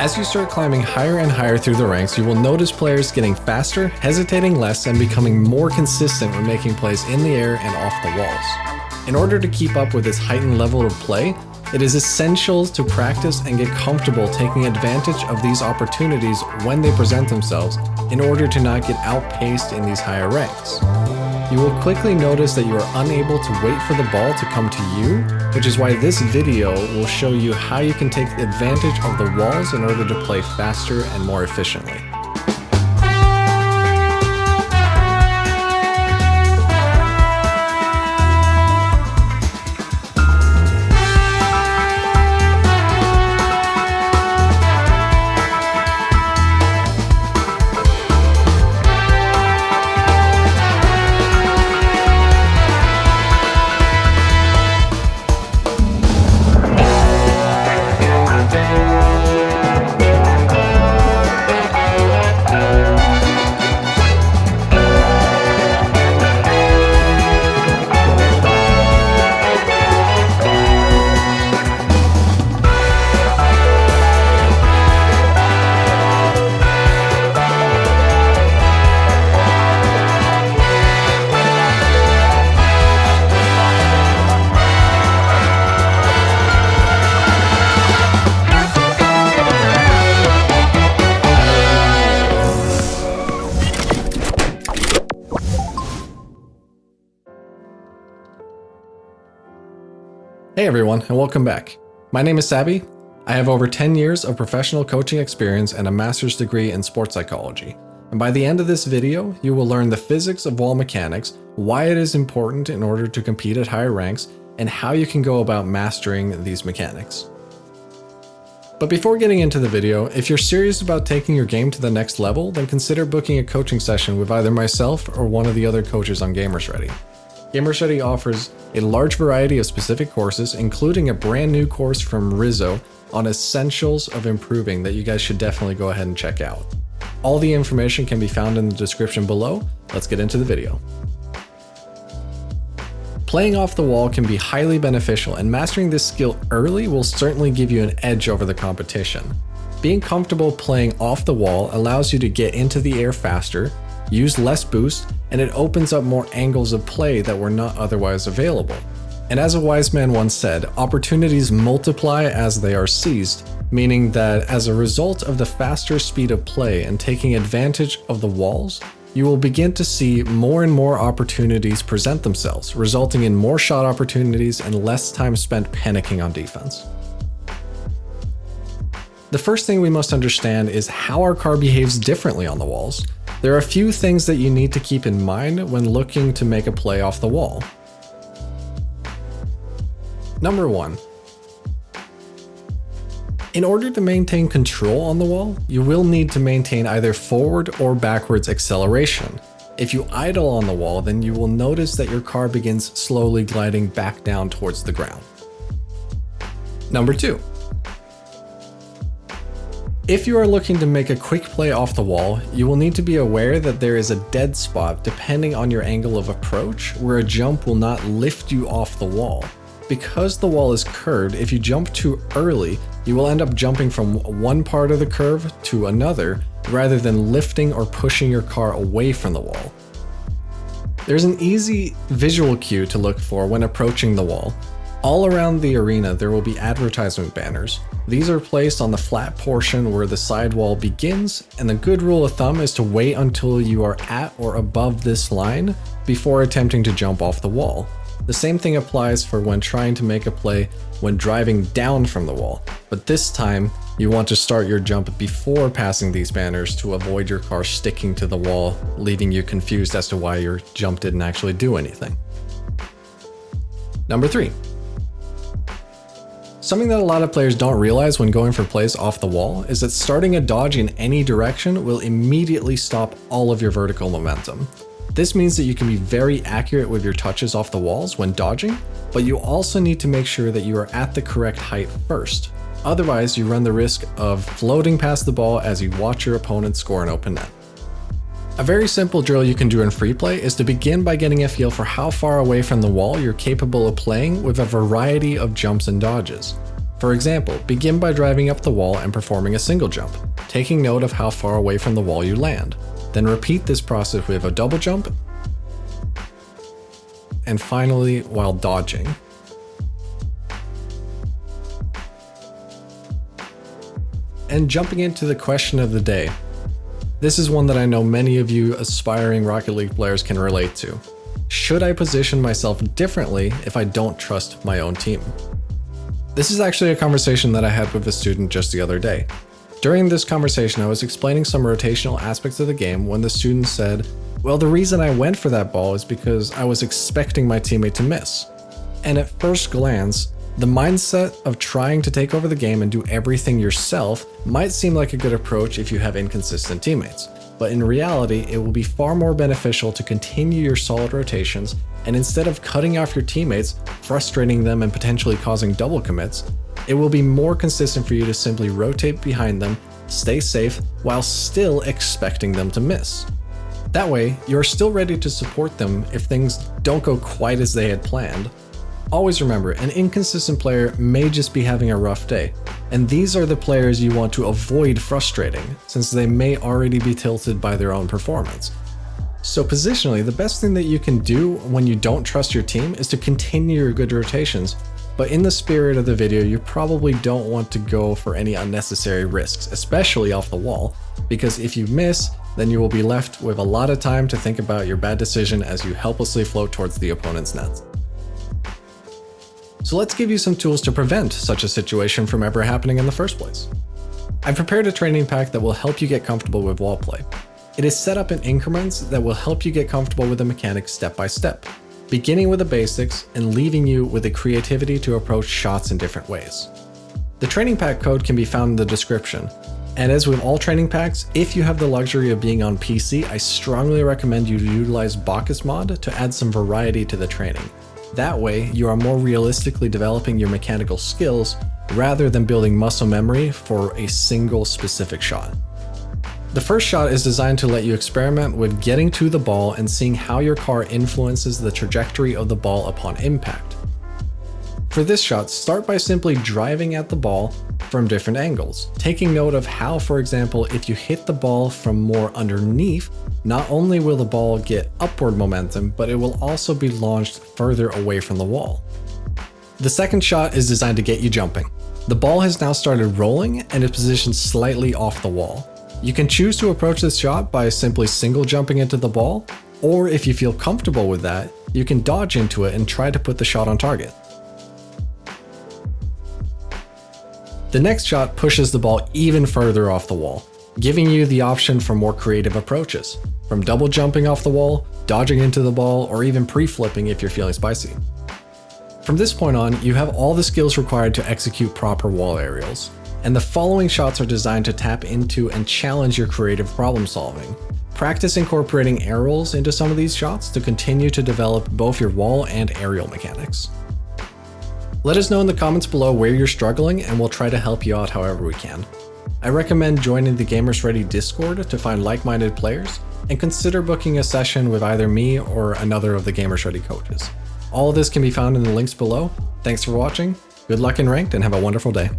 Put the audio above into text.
As you start climbing higher and higher through the ranks, you will notice players getting faster, hesitating less, and becoming more consistent when making plays in the air and off the walls. In order to keep up with this heightened level of play, it is essential to practice and get comfortable taking advantage of these opportunities when they present themselves in order to not get outpaced in these higher ranks. You will quickly notice that you are unable to wait for the ball to come to you, which is why this video will show you how you can take advantage of the walls in order to play faster and more efficiently. Hey everyone, and welcome back. My name is Sabi. I have over 10 years of professional coaching experience and a master's degree in sports psychology. And by the end of this video, you will learn the physics of wall mechanics, why it is important in order to compete at higher ranks, and how you can go about mastering these mechanics. But before getting into the video, if you're serious about taking your game to the next level, then consider booking a coaching session with either myself or one of the other coaches on GamersRdy. GamersRdy offers a large variety of specific courses, including a brand new course from Rizzo on essentials of improving that you guys should definitely go ahead and check out. All the information can be found in the description below. Let's get into the video. Playing off the wall can be highly beneficial, and mastering this skill early will certainly give you an edge over the competition. Being comfortable playing off the wall allows you to get into the air faster, use less boost, and it opens up more angles of play that were not otherwise available. And as a wise man once said, opportunities multiply as they are seized, meaning that as a result of the faster speed of play and taking advantage of the walls, you will begin to see more and more opportunities present themselves, resulting in more shot opportunities and less time spent panicking on defense. The first thing we must understand is how our car behaves differently on the walls. There are a few things that you need to keep in mind when looking to make a play off the wall. Number 1. In order to maintain control on the wall, you will need to maintain either forward or backwards acceleration. If you idle on the wall, then you will notice that your car begins slowly gliding back down towards the ground. Number 2. If you are looking to make a quick play off the wall, you will need to be aware that there is a dead spot depending on your angle of approach where a jump will not lift you off the wall. Because the wall is curved, if you jump too early, you will end up jumping from one part of the curve to another rather than lifting or pushing your car away from the wall. There's an easy visual cue to look for when approaching the wall. All around the arena, there will be advertisement banners. These are placed on the flat portion where the sidewall begins, and the good rule of thumb is to wait until you are at or above this line before attempting to jump off the wall. The same thing applies for when trying to make a play when driving down from the wall, but this time you want to start your jump before passing these banners to avoid your car sticking to the wall, leaving you confused as to why your jump didn't actually do anything. Number 3. Something that a lot of players don't realize when going for plays off the wall is that starting a dodge in any direction will immediately stop all of your vertical momentum. This means that you can be very accurate with your touches off the walls when dodging, but you also need to make sure that you are at the correct height first. Otherwise, you run the risk of floating past the ball as you watch your opponent score an open net. A very simple drill you can do in free play is to begin by getting a feel for how far away from the wall you're capable of playing with a variety of jumps and dodges. For example, begin by driving up the wall and performing a single jump, taking note of how far away from the wall you land. Then repeat this process with a double jump, and finally while dodging. And jumping into the question of the day. This is one that I know many of you aspiring Rocket League players can relate to. Should I position myself differently if I don't trust my own team? This is actually a conversation that I had with a student just the other day. During this conversation, I was explaining some rotational aspects of the game when the student said, well, the reason I went for that ball is because I was expecting my teammate to miss. And at first glance, the mindset of trying to take over the game and do everything yourself might seem like a good approach if you have inconsistent teammates. But in reality, it will be far more beneficial to continue your solid rotations, and instead of cutting off your teammates, frustrating them and potentially causing double commits, it will be more consistent for you to simply rotate behind them, stay safe, while still expecting them to miss. That way, you're still ready to support them if things don't go quite as they had planned. Always remember, an inconsistent player may just be having a rough day, and these are the players you want to avoid frustrating, since they may already be tilted by their own performance. So positionally, the best thing that you can do when you don't trust your team is to continue your good rotations, but in the spirit of the video, you probably don't want to go for any unnecessary risks, especially off the wall, because if you miss, then you will be left with a lot of time to think about your bad decision as you helplessly float towards the opponent's net. So let's give you some tools to prevent such a situation from ever happening in the first place. I've prepared a training pack that will help you get comfortable with wall play. It is set up in increments that will help you get comfortable with the mechanics step by step, beginning with the basics and leaving you with the creativity to approach shots in different ways. The training pack code can be found in the description, and as with all training packs, if you have the luxury of being on PC, I strongly recommend you to utilize Bacchus mod to add some variety to the training. That way, you are more realistically developing your mechanical skills rather than building muscle memory for a single specific shot. The first shot is designed to let you experiment with getting to the ball and seeing how your car influences the trajectory of the ball upon impact. For this shot, start by simply driving at the ball from different angles, taking note of how, for example, if you hit the ball from more underneath, not only will the ball get upward momentum, but it will also be launched further away from the wall. The second shot is designed to get you jumping. The ball has now started rolling and is positioned slightly off the wall. You can choose to approach this shot by simply single jumping into the ball, or if you feel comfortable with that, you can dodge into it and try to put the shot on target. The next shot pushes the ball even further off the wall, giving you the option for more creative approaches, from double jumping off the wall, dodging into the ball, or even pre-flipping if you're feeling spicy. From this point on, you have all the skills required to execute proper wall aerials, and the following shots are designed to tap into and challenge your creative problem solving. Practice incorporating aerials into some of these shots to continue to develop both your wall and aerial mechanics. Let us know in the comments below where you're struggling and we'll try to help you out however we can. I recommend joining the GamersRdy Discord to find like-minded players, and consider booking a session with either me or another of the GamersRdy coaches. All of this can be found in the links below. Thanks for watching, good luck in ranked, and have a wonderful day.